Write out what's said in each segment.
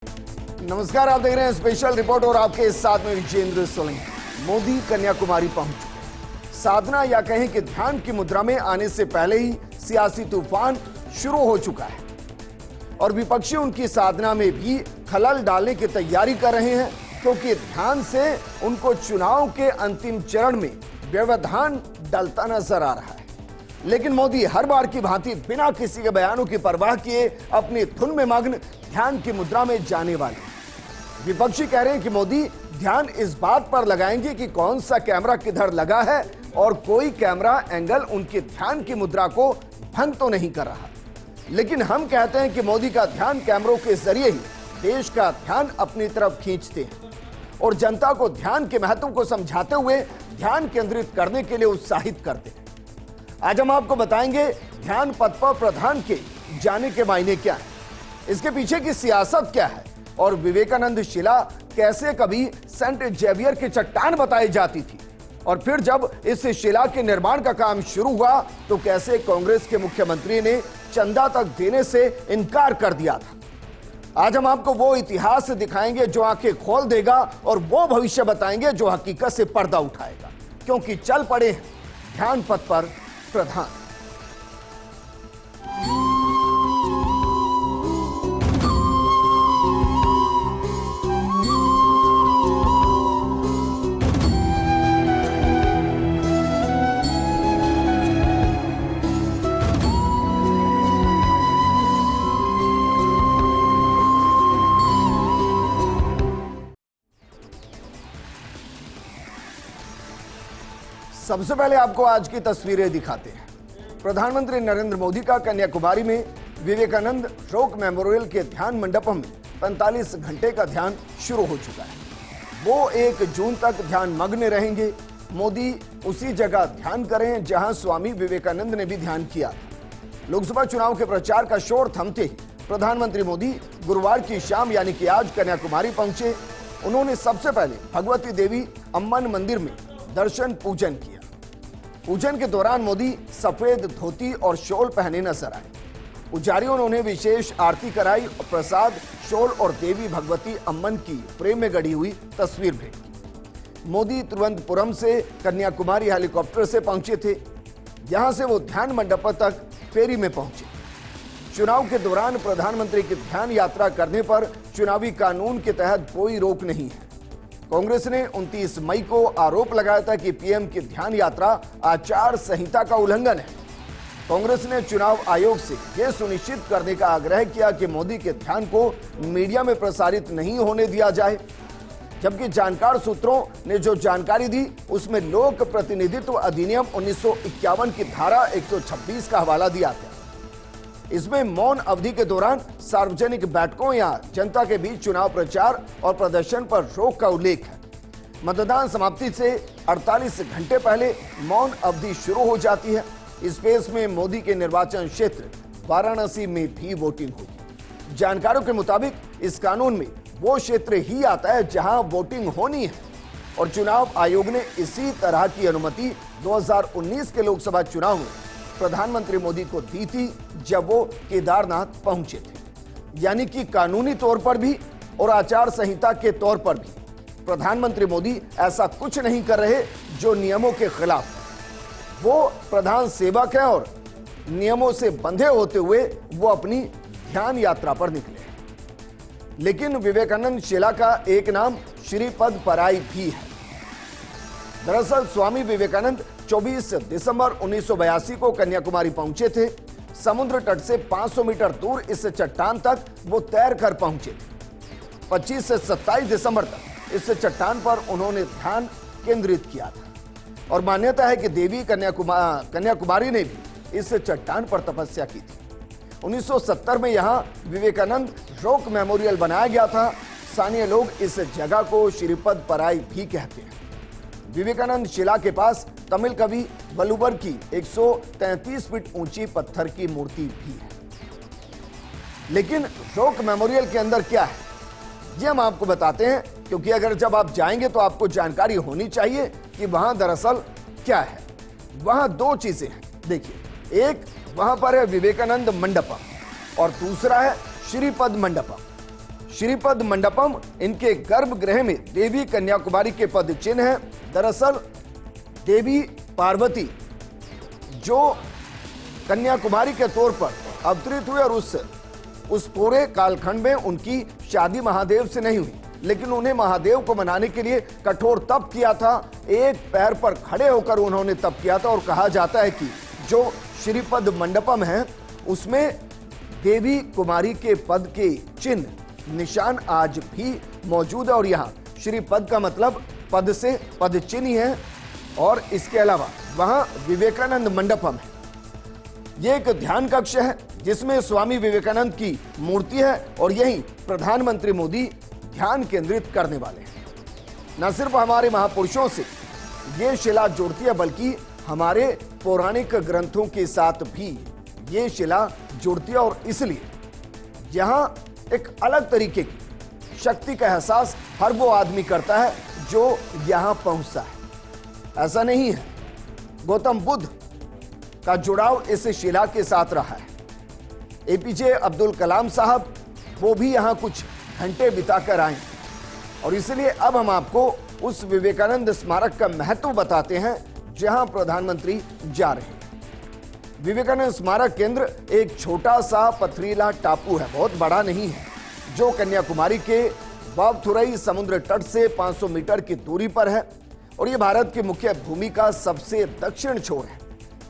नमस्कार, आप देख रहे हैं स्पेशल रिपोर्ट और आपके साथ में विजेंद्र सोलंकी। मोदी कन्याकुमारी पहुंच चुके। साधना या कहें कि ध्यान की मुद्रा में आने से पहले ही सियासी तूफान शुरू हो चुका है और विपक्षी उनकी साधना में भी खलल डालने की तैयारी कर रहे हैं, क्योंकि ध्यान से उनको चुनाव के अंतिम चरण में व्यवधान डलता नजर आ रहा है। लेकिन मोदी हर बार की भांति बिना किसी के बयानों की परवाह किए अपनी धुन में मग्न ध्यान की मुद्रा में जाने वाले। विपक्षी कह रहे हैं कि मोदी ध्यान इस बात पर लगाएंगे कि कौन सा कैमरा किधर लगा है और कोई कैमरा एंगल उनके ध्यान की मुद्रा को भंग तो नहीं कर रहा। लेकिन हम कहते हैं कि मोदी का ध्यान कैमरों के जरिए ही देश का ध्यान अपनी तरफ खींचते हैं और जनता को ध्यान के महत्व को समझाते हुए ध्यान केंद्रित करने के लिए उत्साहित करते हैं। आज हम आपको बताएंगे ध्यान पथ पर प्रधान के जाने के मायने क्या है, इसके पीछे की सियासत क्या है और विवेकानंद शिला कैसे कभी सेंट जेवियर की चट्टान बताई जाती थी और फिर जब इस शिला के निर्माण का काम शुरू हुआ तो कैसे कांग्रेस के मुख्यमंत्री ने चंदा तक देने से इनकार कर दिया था। आज हम आपको वो इतिहास दिखाएंगे जो आंखें खोल देगा और वो भविष्य बताएंगे जो हकीकत से पर्दा उठाएगा, क्योंकि चल पड़े ध्यान पथ पर प्रधान। सबसे पहले आपको आज की तस्वीरें दिखाते हैं। प्रधानमंत्री नरेंद्र मोदी का कन्याकुमारी में विवेकानंद शोक मेमोरियल के ध्यान मंडपम में 45 घंटे का ध्यान शुरू हो चुका है। वो 1 जून तक ध्यान मग्न रहेंगे। मोदी उसी जगह ध्यान करें जहां स्वामी विवेकानंद ने भी ध्यान किया। लोकसभा चुनाव के प्रचार का शोर थमते ही प्रधानमंत्री मोदी गुरुवार की शाम यानी कि आज कन्याकुमारी पहुंचे। उन्होंने सबसे पहले भगवती देवी अम्मन मंदिर में दर्शन पूजन किया। पूजन के दौरान मोदी सफेद धोती और शॉल पहने नजर आए। पुजारियों ने उन्हें विशेष आरती कराई और प्रसाद, शॉल और देवी भगवती अम्मन की फ्रेम में गढ़ी हुई तस्वीर भेंट की। मोदी तिरुवनंतपुरम से कन्याकुमारी हेलीकॉप्टर से पहुंचे थे। यहां से वो ध्यान मंडप तक फेरी में पहुंचे। चुनाव के दौरान प्रधानमंत्री की ध्यान यात्रा करने पर चुनावी कानून के तहत कोई रोक नहीं है। कांग्रेस ने 29 मई को आरोप लगाया था कि पीएम की ध्यान यात्रा आचार संहिता का उल्लंघन है। कांग्रेस ने चुनाव आयोग से यह सुनिश्चित करने का आग्रह किया कि मोदी के ध्यान को मीडिया में प्रसारित नहीं होने दिया जाए, जबकि जानकार सूत्रों ने जो जानकारी दी उसमें लोक प्रतिनिधित्व अधिनियम 1951 की धारा 126 का हवाला दिया था। इसमें मौन अवधि के दौरान सार्वजनिक बैठकों या जनता के बीच चुनाव प्रचार और प्रदर्शन पर रोक का उल्लेख है। मतदान समाप्ति से 48 घंटे पहले मौन अवधि शुरू हो जाती है। इस फेज में मोदी के निर्वाचन क्षेत्र वाराणसी में भी वोटिंग होगी। जानकारों के मुताबिक इस कानून में वो क्षेत्र ही आता है जहां वोटिंग होनी है और चुनाव आयोग ने इसी तरह की अनुमति 2019 के लोकसभा चुनाव में प्रधानमंत्री मोदी को दी थी जब वो केदारनाथ पहुंचे थे। यानी कि कानूनी तौर पर भी और आचार संहिता के तौर पर भी प्रधानमंत्री मोदी ऐसा कुछ नहीं कर रहे जो नियमों के खिलाफ है। वो प्रधान सेवक है और नियमों से बंधे होते हुए वो अपनी ध्यान यात्रा पर निकले। लेकिन विवेकानंद शिला का एक नाम श्रीपद पराई भी है। दरअसल स्वामी विवेकानंद 24 दिसंबर 1982 को कन्याकुमारी पहुंचे थे। समुद्र तट से 500 मीटर दूर इस चट्टान तक वो तैर कर पहुंचे थे। 25 से 27 दिसंबर तक इस चट्टान पर उन्होंने ध्यान केंद्रित किया था और मान्यता है कि देवी कन्याकुमारी ने भी इस चट्टान पर तपस्या की थी। 1970 में यहां विवेकानंद शोक मेमोरियल बनाया गया था। स्थानीय लोग इस जगह को श्रीपद पराई भी कहते हैं। विवेकानंद शिला के पास तमिल कवि वल्लुवर की 133 फीट ऊंची पत्थर की मूर्ति भी है। लेकिन शोक मेमोरियल के अंदर क्या है ये हम आपको बताते हैं, क्योंकि अगर जब आप जाएंगे तो आपको जानकारी होनी चाहिए कि वहां दरअसल क्या है। वहां 2 चीजें हैं। देखिए, एक वहां पर है विवेकानंद मंडपम और दूसरा है श्रीपद मंडपम। श्रीपद मंडपम इनके गर्भगृह में देवी कन्याकुमारी के पद चिन्ह है। दरअसल देवी पार्वती जो कन्याकुमारी के तौर पर अवतरित हुए और उस पूरे कालखंड में उनकी शादी महादेव से नहीं हुई, लेकिन उन्हें महादेव को मनाने के लिए कठोर तप किया था। एक पैर पर खड़े होकर उन्होंने तप किया था और कहा जाता है कि जो श्रीपद मंडपम है उसमें देवी कुमारी के पद के चिन्ह निशान आज भी मौजूद है। और यहाँ श्रीपद का मतलब पद से पद चिन्ह ही है। और इसके अलावा वहां विवेकानंद मंडपम है। यह एक ध्यान कक्ष है जिसमें स्वामी विवेकानंद की मूर्ति है और यही प्रधानमंत्री मोदी ध्यान केंद्रित करने वाले हैं। न सिर्फ हमारे महापुरुषों से ये शिला जुड़ती है बल्कि हमारे पौराणिक ग्रंथों के साथ भी ये शिला जुड़ती है। और इसलिए यहां एक अलग तरीके की शक्ति का एहसास हर वो आदमी करता है जो यहां पहुंचता है। ऐसा नहीं है, गौतम बुद्ध का जुड़ाव इस शिला के साथ रहा है। एपीजे अब्दुल कलाम साहब वो भी यहां कुछ घंटे बिताकर आए और इसलिए अब हम आपको उस विवेकानंद स्मारक का महत्व बताते हैं जहां प्रधानमंत्री जा रहे हैं। विवेकानंद स्मारक केंद्र एक छोटा सा पथरीला टापू है, बहुत बड़ा नहीं है, जो कन्याकुमारी के वावथुरई समुद्र तट से 500 मीटर की दूरी पर है और यह भारत की मुख्य भूमि का सबसे दक्षिण छोर है।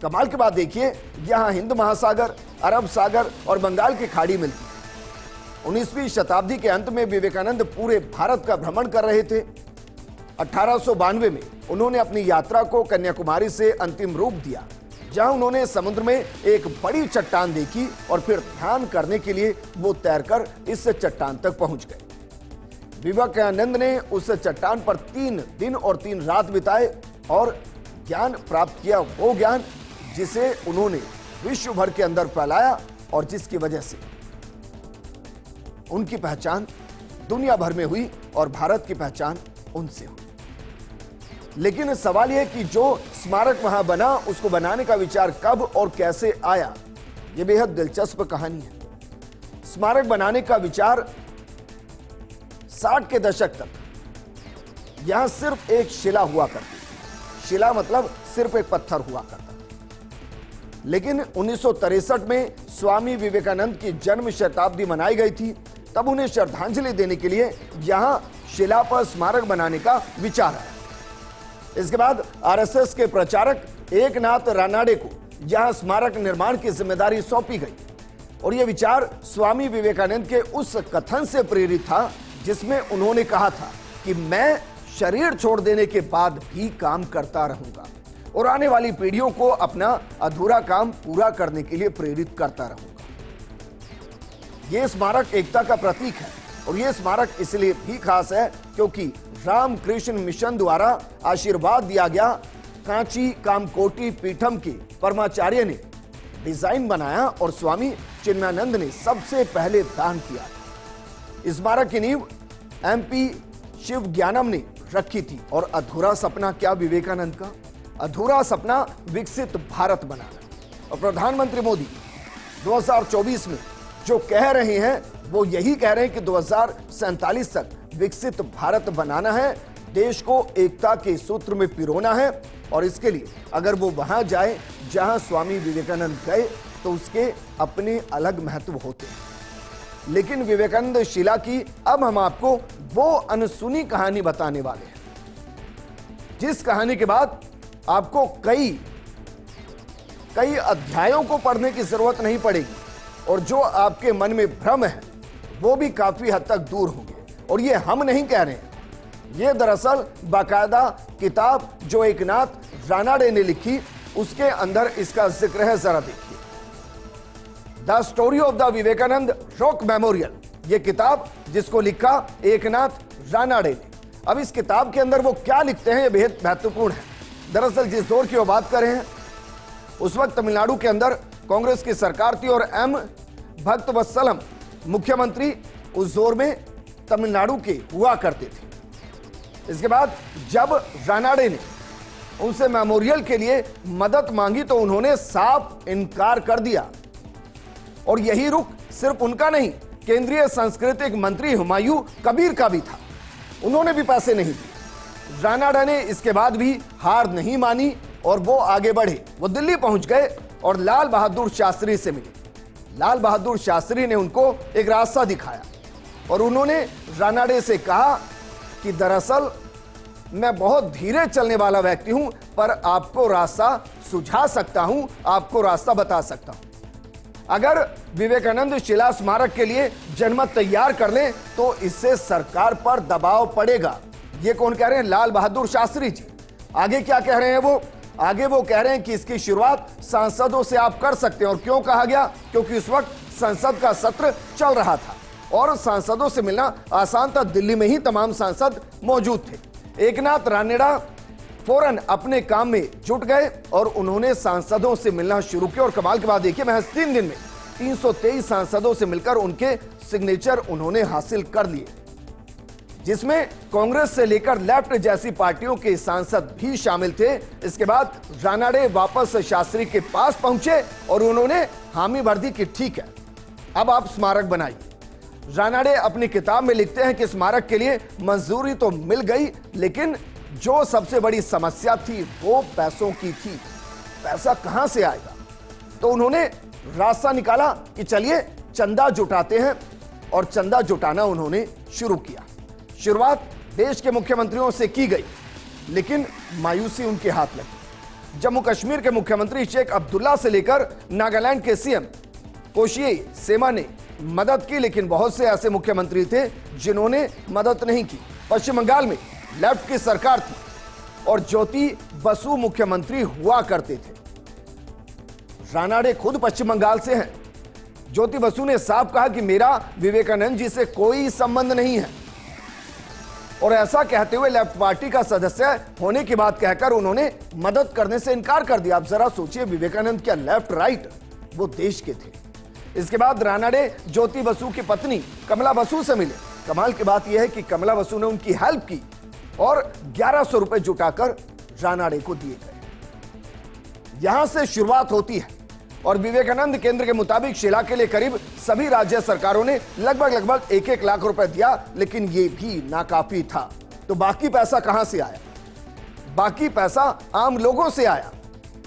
कमाल की बात देखिए, यहां हिंद महासागर, अरब सागर और बंगाल की खाड़ी मिलती है। 19वीं शताब्दी के अंत में विवेकानंद पूरे भारत का भ्रमण कर रहे थे। 1892 में उन्होंने अपनी यात्रा को कन्याकुमारी से अंतिम रूप दिया, जहां उन्होंने समुद्र में एक बड़ी चट्टान देखी और फिर ध्यान करने के लिए वो तैरकर इस चट्टान तक पहुंच गए। विवेकानंद ने उस चट्टान पर 3 दिन और 3 रात बिताए और ज्ञान प्राप्त किया, वो ज्ञान जिसे उन्होंने विश्व भर के अंदर फैलाया और जिसकी वजह से उनकी पहचान दुनिया भर में हुई और भारत की पहचान उनसे हुई। लेकिन सवाल यह कि जो स्मारक वहां बना उसको बनाने का विचार कब और कैसे आया, यह बेहद दिलचस्प कहानी है। स्मारक बनाने का विचार 60 के दशक तक यहां सिर्फ एक शिला हुआ करती। शिला मतलब सिर्फ एक पत्थर हुआ करता। लेकिन 1963 में स्वामी विवेकानंद की जन्म शताब्दी मनाई गई थी। तब उन्हें श्रद्धांजलि देने के लिए यहां शिला पर स्मारक बनाने का विचार आया। इसके बाद आरएसएस के प्रचारक एकनाथ रानाडे को यहां स्मारक निर्माण की जिम्मेदारी सौंपी गई और यह विचार स्वामी विवेकानंद के उस कथन से प्रेरित था जिसमें उन्होंने कहा था कि मैं शरीर छोड़ देने के बाद भी काम करता रहूंगा और आने वाली पीढ़ियों को अपना अधूरा काम पूरा करने के लिए प्रेरित करता रहूंगा। यह स्मारक एकता का प्रतीक है और यह स्मारक इसलिए भी खास है क्योंकि रामकृष्ण मिशन द्वारा आशीर्वाद दिया गया कांची कामकोटी पीठम के परमाचार्य ने डिजाइन बनाया और स्वामी चिन्मयानंद ने सबसे पहले दान किया। इस स्मारक की नींव एमपी शिव ज्ञानम ने रखी थी और अधूरा सपना क्या विवेकानंद का? अधूरा सपना विकसित भारत बनाना। और प्रधानमंत्री मोदी 2024 में जो कह रहे हैं वो यही कह रहे हैं कि 2047 तक विकसित भारत बनाना है, देश को एकता के सूत्र में पिरोना है और इसके लिए अगर वो वहां जाए जहां स्वामी विवेकानंद गए तो उसके अपने अलग महत्व होते हैं। लेकिन विवेकानंद शिला की अब हम आपको वो अनसुनी कहानी बताने वाले हैं, जिस कहानी के बाद आपको कई अध्यायों को पढ़ने की जरूरत नहीं पड़ेगी और जो आपके मन में भ्रम है वो भी काफी हद तक दूर होंगे। और ये हम नहीं कह रहे हैं, ये दरअसल बाकायदा किताब जो एकनाथ रानाडे ने लिखी उसके अंदर इसका जिक्र है। जरा देखिए, the story of the Vivekananda rock memorial, ये किताब जिसको लिखा एकनाथ रानाडे ने। अब इस किताब के अंदर वो क्या लिखते हैं ये बेहद महत्वपूर्ण है। दरअसल जिस दौर की वो बात कर रहे हैं उस वक्त तमिलनाडु के अंदर कांग्रेस की सरकार थी और एम भक्तवत्सलम मुख्यमंत्री उस दौर में तमिलनाडु के हुआ करते थे। इसके बाद जब रानाडे ने उनसे मेमोरियल के लिए मदद मांगी तो उन्होंने साफ इनकार कर दिया। और यही रुख सिर्फ उनका नहीं, केंद्रीय सांस्कृतिक मंत्री हुमायूं कबीर का भी था, उन्होंने भी पैसे नहीं दिए। रानाडे ने इसके बाद भी हार नहीं मानी और वो आगे बढ़े। वो दिल्ली पहुंच गए और लाल बहादुर शास्त्री से मिले। लाल बहादुर शास्त्री ने उनको एक रास्ता दिखाया और उन्होंने रानाडे से कहा कि दरअसल मैं बहुत धीरे चलने वाला व्यक्ति हूं, पर आपको रास्ता सुझा सकता हूं, आपको रास्ता बता सकता हूं। अगर विवेकानंद शिला स्मारक के लिए जनमत तैयार कर लें तो इससे सरकार पर दबाव पड़ेगा। ये कौन कह रहे हैं? लाल बहादुर शास्त्री जी। आगे क्या कह रहे हैं वो? आगे वो कह रहे हैं कि इसकी शुरुआत सांसदों से आप कर सकते हैं। और क्यों कहा गया? क्योंकि उस वक्त संसद का सत्र चल रहा था और सांसदों से मिलना आसान था। दिल्ली में ही तमाम सांसद मौजूद थे। एकनाथ रानेडा फौरन अपने काम में जुट गए और उन्होंने सांसदों से मिलना शुरू किया। और कमाल की बात देखिए, महज 3 दिन में 323 सांसदों से मिलकर उनके सिग्नेचर उन्होंने हासिल कर लिए, जिसमें कांग्रेस से लेकर लेफ्ट जैसी पार्टियों के सांसद भी शामिल थे। इसके बाद रानाडे वापस शास्त्री के पास पहुंचे और उन्होंने हामी भर दी कि ठीक है, अब आप स्मारक बनाइए। रानाडे अपनी किताब में लिखते हैं कि स्मारक के लिए मंजूरी तो मिल गई, लेकिन जो सबसे बड़ी समस्या थी वो पैसों की थी। पैसा कहां से आएगा? तो उन्होंने रास्ता निकाला कि चलिए चंदा जुटाते हैं और चंदा जुटाना उन्होंने शुरू किया। शुरुआत देश के मुख्यमंत्रियों से की गई, लेकिन मायूसी उनके हाथ लगी। जम्मू कश्मीर के मुख्यमंत्री शेख अब्दुल्ला से लेकर नागालैंड के सीएम कोशियाई सेमा ने मदद की, लेकिन बहुत से ऐसे मुख्यमंत्री थे जिन्होंने मदद नहीं की। पश्चिम बंगाल में लेफ्ट की सरकार थी और ज्योति बसु मुख्यमंत्री हुआ करते थे। रानाडे खुद पश्चिम बंगाल से हैं। ज्योति बसु ने साफ कहा कि मेरा विवेकानंद जी से कोई संबंध नहीं है, और ऐसा कहते हुए लेफ्ट पार्टी का सदस्य होने की बात कहकर उन्होंने मदद करने से इनकार कर दिया। आप जरा सोचिए, विवेकानंद क्या लेफ्ट राइट? वो देश के थे। इसके बाद रानाडे ज्योति बसु की पत्नी कमला बसु से मिले। कमाल की बात यह है कि कमला बसु ने उनकी हेल्प की और 1100 रुपए जुटाकर रानाडे को दिए गए। यहां से शुरुआत होती है और विवेकानंद केंद्र के मुताबिक शिला के लिए करीब सभी राज्य सरकारों ने लगभग 1-1 लाख रुपए दिया, लेकिन यह भी नाकाफी था। तो बाकी पैसा कहां से आया? बाकी पैसा आम लोगों से आया।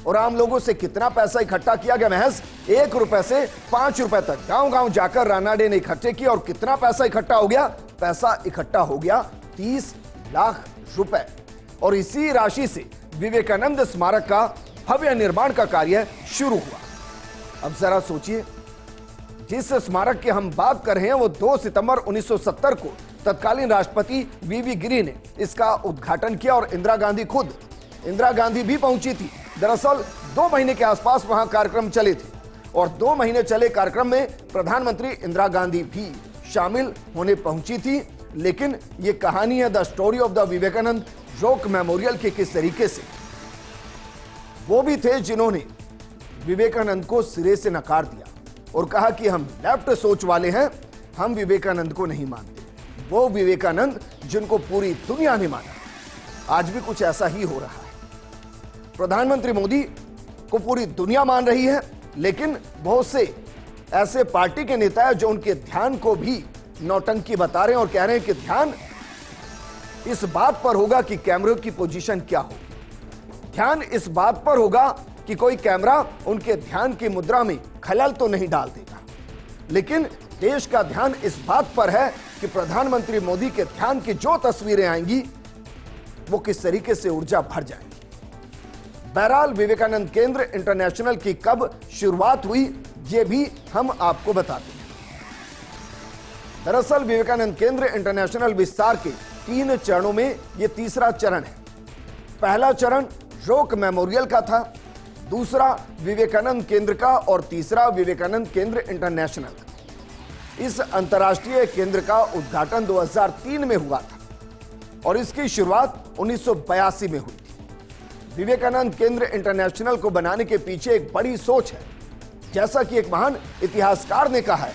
और आम लोगों से कितना पैसा इकट्ठा किया गया? महज 1 रुपए से 5 रुपए तक गांव-गांव जाकर रानाडे ने इकट्ठे किए। और कितना पैसा इकट्ठा हो गया? पैसा इकट्ठा हो गया 30 लाख रुपए। और इसी राशि से विवेकानंद स्मारक का भव्य निर्माण का कार्य शुरू हुआ। अब जरा सोचिए, जिस स्मारक की हम बात कर रहे हैं वो 2 सितंबर 1970 को तत्कालीन राष्ट्रपति वीवी गिरी ने इसका उद्घाटन किया और इंदिरा गांधी भी पहुंची थी। दरअसल 2 महीने के आसपास वहां कार्यक्रम चले थे और 2 महीने चले कार्यक्रम में प्रधानमंत्री इंदिरा गांधी भी शामिल होने पहुंची थी। लेकिन यह कहानी है the story of the Vivekananda rock memorial के किस तरीके से वो भी थे जिन्होंने विवेकानंद को सिरे से नकार दिया और कहा कि हम लेफ्ट सोच वाले हैं, हम विवेकानंद को नहीं मानते। वो विवेकानंद जिनको पूरी दुनिया ने माना। आज भी कुछ ऐसा ही हो रहा है। प्रधानमंत्री मोदी को पूरी दुनिया मान रही है, लेकिन बहुत से ऐसे पार्टी के नेता हैं जो उनके ध्यान को भी नौटंकी बता रहे हैं और कह रहे हैं कि ध्यान इस बात पर होगा कि कैमरे की पोजीशन क्या होगी। ध्यान इस बात पर होगा कि कोई कैमरा उनके ध्यान की मुद्रा में खलल तो नहीं डाल देगा। लेकिन देश का ध्यान इस बात पर है कि प्रधानमंत्री मोदी के ध्यान की जो तस्वीरें आएंगी वो किस तरीके से ऊर्जा भर जाएंगी। बहरहाल विवेकानंद केंद्र इंटरनेशनल की कब शुरुआत हुई ये भी हम आपको बताते हैं। दरअसल विवेकानंद केंद्र इंटरनेशनल विस्तार के 3 चरणों में यह तीसरा चरण है। पहला चरण रॉक मेमोरियल का था, दूसरा विवेकानंद केंद्र का और तीसरा विवेकानंद केंद्र इंटरनेशनल का। इस अंतर्राष्ट्रीय केंद्र का उद्घाटन 2003 में हुआ था और इसकी शुरुआत 1982 में हुई थी। विवेकानंद केंद्र इंटरनेशनल को बनाने के पीछे एक बड़ी सोच है। जैसा कि एक महान इतिहासकार ने कहा है,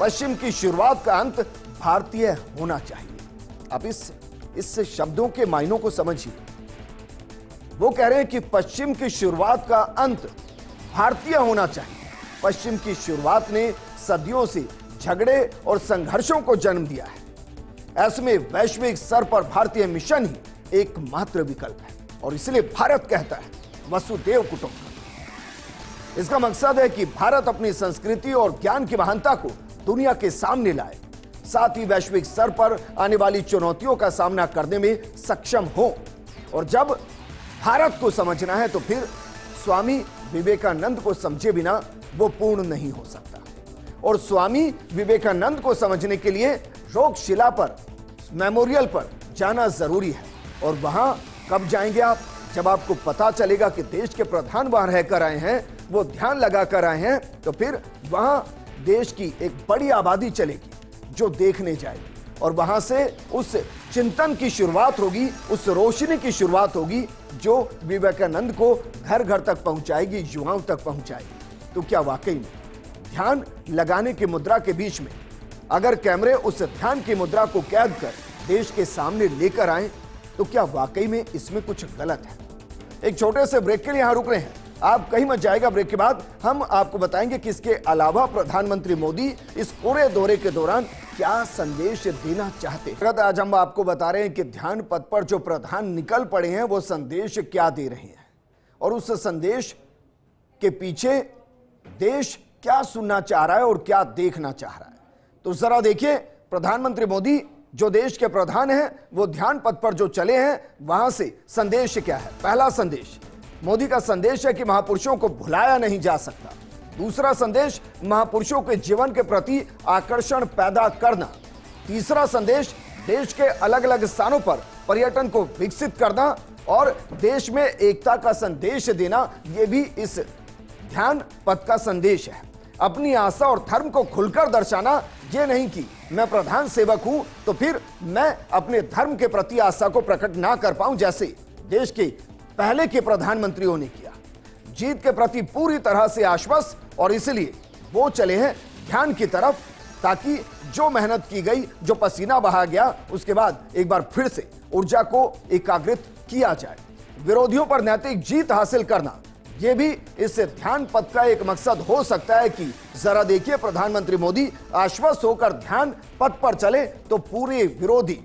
पश्चिम की शुरुआत का अंत भारतीय होना चाहिए। अब इस शब्दों के मायनों को समझिए। वो कह रहे हैं कि पश्चिम की शुरुआत का अंत भारतीय होना चाहिए। पश्चिम की शुरुआत ने सदियों से झगड़े और संघर्षों को जन्म दिया है। ऐसे में वैश्विक स्तर पर भारतीय मिशन ही एकमात्र विकल्प है और इसलिए भारत कहता है वसुदेव कुटुंबकम। इसका मकसद है कि भारत अपनी संस्कृति और ज्ञान की महानता को दुनिया के सामने लाए, साथ ही वैश्विक स्तर पर आने वाली चुनौतियों का सामना करने में सक्षम हो। और जब भारत को समझना है तो फिर स्वामी विवेकानंद को समझे बिना वो पूर्ण नहीं हो सकता। और स्वामी विवेकानंद को समझने के लिए रोकशिला पर, मेमोरियल पर जाना जरूरी है। और वहां कब जाएंगे आप? जब आपको पता चलेगा कि देश के प्रधान वहां रहकर आए हैं, वो ध्यान लगा कर आए हैं, तो फिर वहां देश की एक बड़ी आबादी चलेगी जो देखने जाएगी और वहां से उस चिंतन की शुरुआत होगी, उस रोशनी की शुरुआत होगी जो विवेकानंद को घर घर तक पहुंचाएगी, युवाओं तक पहुंचाएगी। तो क्या वाकई में ध्यान लगाने की मुद्रा के बीच में अगर कैमरे उस ध्यान की मुद्रा को कैद कर देश के सामने लेकर आए तो क्या वाकई में इसमें कुछ गलत है? एक छोटे से ब्रेक के लिए यहां रुक रहे हैं, आप कहीं मत जाएगा। ब्रेक के बाद हम आपको बताएंगे कि इसके अलावा प्रधानमंत्री मोदी इस पूरे दौरे के दौरान क्या संदेश देना चाहते हैं। आज हम आपको बता रहे हैं कि ध्यान पथ पर जो प्रधान निकल पड़े हैं वो संदेश क्या दे रहे हैं और उस संदेश के पीछे देश क्या सुनना चाह रहा है और क्या देखना चाह रहा है। तो जरा देखिए, प्रधानमंत्री मोदी जो देश के प्रधान हैं वो ध्यान पथ पर जो चले हैं वहां से संदेश क्या है। पहला संदेश मोदी का संदेश है कि महापुरुषों को भुलाया नहीं जा सकता। दूसरा संदेश महापुरुषों के जीवन के प्रति आकर्षण पैदा करना। तीसरा संदेश देश के अलग अलग स्थानों पर पर्यटन को विकसित करना और देश में एकता का संदेश देना, यह भी इस ध्यान पथ का संदेश है। अपनी आस्था और धर्म को खुलकर दर्शाना, यह नहीं कि मैं प्रधान सेवक हूं तो फिर मैं अपने धर्म के प्रति आस्था को प्रकट ना कर पाऊं, जैसे देश के पहले के प्रधानमंत्रियों ने किया। जीत के प्रति पूरी तरह से आश्वस्त और इसलिए वो चले हैं ध्यान की तरफ, ताकि जो मेहनत की गई, जो पसीना बहा गया, उसके बाद एक बार फिर से ऊर्जा को एकाग्रित किया जाए। विरोधियों पर नैतिक जीत हासिल करना, यह भी इस ध्यान पथ का एक मकसद हो सकता है कि जरा देखिए, प्रधानमंत्री मोदी आश्वस्त होकर ध्यान पथ पर चले तो पूरे विरोधी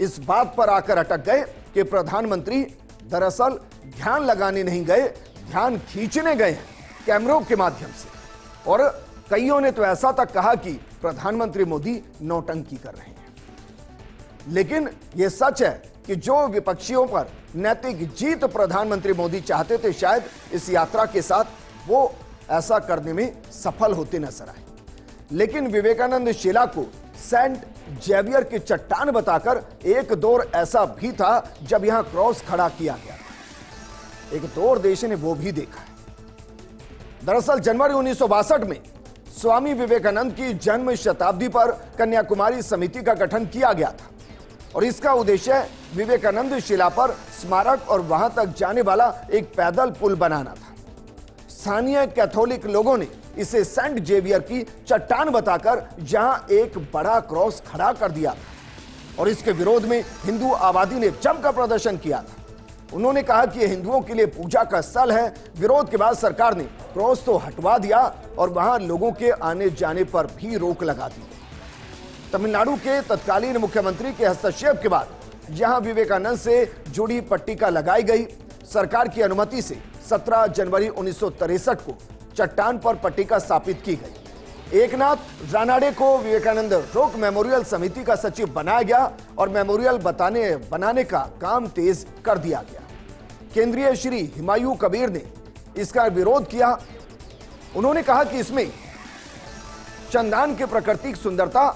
इस बात पर आकर अटक गए कि प्रधानमंत्री दरअसल ध्यान लगाने नहीं गए, ध्यान खींचने गए हैं कैमरों के माध्यम से। और कईयों ने तो ऐसा तक कहा कि प्रधानमंत्री मोदी नौटंकी कर रहे हैं। लेकिन यह सच है कि जो विपक्षियों पर नैतिक जीत प्रधानमंत्री मोदी चाहते थे, शायद इस यात्रा के साथ वो ऐसा करने में सफल होते नजर आए। लेकिन विवेकानंद शिला को सेंट जेवियर की चट्टान बताकर एक दौर ऐसा भी था जब यहां क्रॉस खड़ा किया गया। एक दौर देश ने वो भी देखा है। दरअसल जनवरी 1962 में स्वामी विवेकानंद की जन्म शताब्दी पर कन्याकुमारी समिति का गठन किया गया था और इसका उद्देश्य विवेकानंद शिला पर स्मारक और वहां तक जाने वाला एक पैदल पुल बनाना था। स्थानीय कैथोलिक लोगों ने इसे सेंट जेवियर की चट्टान बताकर यहां एक बड़ा क्रॉस खड़ा कर दिया था और इसके विरोध में हिंदू आबादी ने जमकर प्रदर्शन किया था। उन्होंने कहा कि यह हिंदुओं के लिए पूजा का स्थल है। विरोध के बाद सरकार ने क्रॉस तो हटवा दिया और वहां लोगों के आने जाने पर भी रोक लगा दी। तमिलनाडु के तत्कालीन मुख्यमंत्री के हस्तक्षेप के बाद यहां विवेकानंद से जुड़ी पट्टिका लगाई गई। सरकार की अनुमति से 17 जनवरी 1963 को चट्टान पर पट्टिका स्थापित की गई। एकनाथ रानाडे को विवेकानंद रॉक मेमोरियल समिति का सचिव बनाया गया और मेमोरियल बनाने का काम तेज कर दिया गया। केंद्रीय श्री हुमायूं कबीर ने इसका विरोध किया। उन्होंने कहा कि इसमें चंदान की प्राकृतिक सुंदरता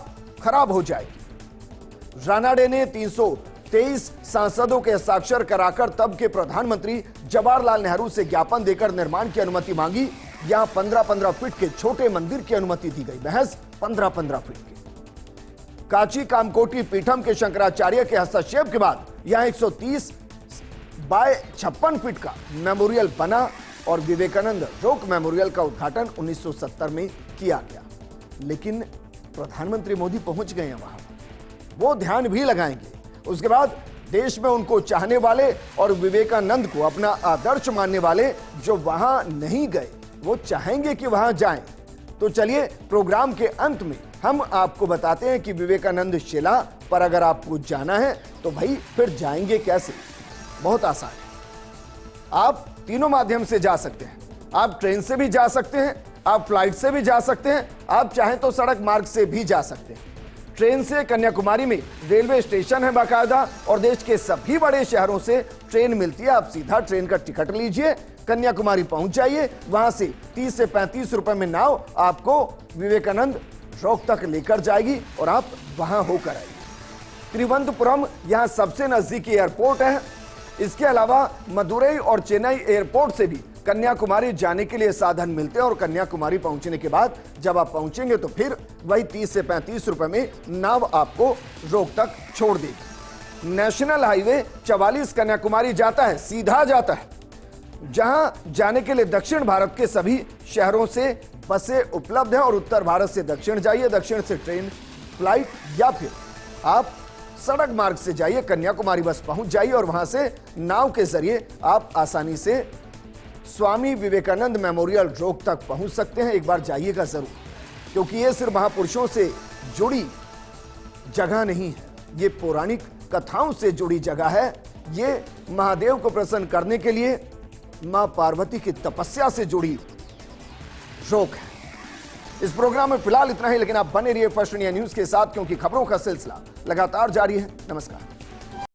खराब हो जाएगी। रानाडे ने 323 सांसदों के हस्ताक्षर कराकर तब के प्रधानमंत्री जवाहरलाल नेहरू से ज्ञापन देकर निर्माण की अनुमति मांगी। यहां 15-15 फीट के छोटे मंदिर की अनुमति दी गई, महज 15-15 फीट के। काची कामकोटी पीठम के शंकराचार्य के हस्तक्षेप के बाद यहां 130 बाय 56 फीट का मेमोरियल बना और विवेकानंद रॉक मेमोरियल का उद्घाटन 1970 में किया गया। लेकिन प्रधानमंत्री मोदी पहुंच गए हैं वहां, वो ध्यान भी लगाएंगे। उसके बाद देश में उनको चाहने वाले और विवेकानंद को अपना आदर्श मानने वाले जो वहां नहीं गए वो चाहेंगे कि वहां जाएं। तो चलिए प्रोग्राम के अंत में हम आपको बताते हैं कि विवेकानंद शिला पर अगर आपको जाना है तो भाई फिर जाएंगे कैसे? बहुत आसान है। आप तीनों माध्यम से जा सकते हैं। आप ट्रेन से भी जा सकते हैं, आप फ्लाइट से भी जा सकते हैं, आप चाहें तो सड़क मार्ग से भी जा सकते हैं। ट्रेन से कन्याकुमारी में रेलवे स्टेशन है बाकायदा, और देश के सभी बड़े शहरों से ट्रेन मिलती है। आप सीधा ट्रेन का टिकट लीजिए, कन्याकुमारी पहुंच जाइए, वहां से 30 से 35 रुपए में नाव आपको विवेकानंद चौक तक लेकर जाएगी और आप वहां होकर आएंगे। तिरुवनंतपुरम यहां सबसे नजदीकी एयरपोर्ट है। इसके अलावा मदुरई और चेन्नई एयरपोर्ट से भी कन्याकुमारी जाने के लिए साधन मिलते हैं, और कन्याकुमारी पहुंचने के बाद जब आप पहुंचेंगे तो फिर वही 30 से 35 रुपए में नाव आपको रोक तक छोड़ देगी। नेशनल हाईवे 44 कन्याकुमारी जाता है, सीधा जाता है, जहां जाने के लिए दक्षिण भारत के सभी शहरों से बसें उपलब्ध हैं, और उत्तर भारत से दक्षिण जाइए, दक्षिण से ट्रेन, फ्लाइट, या फिर आप सड़क मार्ग से जाइए, कन्याकुमारी बस पहुंच जाइए और वहां से नाव के जरिए आप आसानी से स्वामी विवेकानंद मेमोरियल रोक तक पहुंच सकते हैं। एक बार जाइएगा जरूर, क्योंकि ये सिर्फ महापुरुषों से जुड़ी जगह नहीं है, ये पौराणिक कथाओं से जुड़ी जगह है। ये महादेव को प्रसन्न करने के लिए मां पार्वती की तपस्या से जुड़ी रोक है। इस प्रोग्राम में फिलहाल इतना ही, लेकिन आप बने रहिए फर्स्ट इंडिया न्यूज के साथ, क्योंकि खबरों का सिलसिला लगातार जारी है। नमस्कार।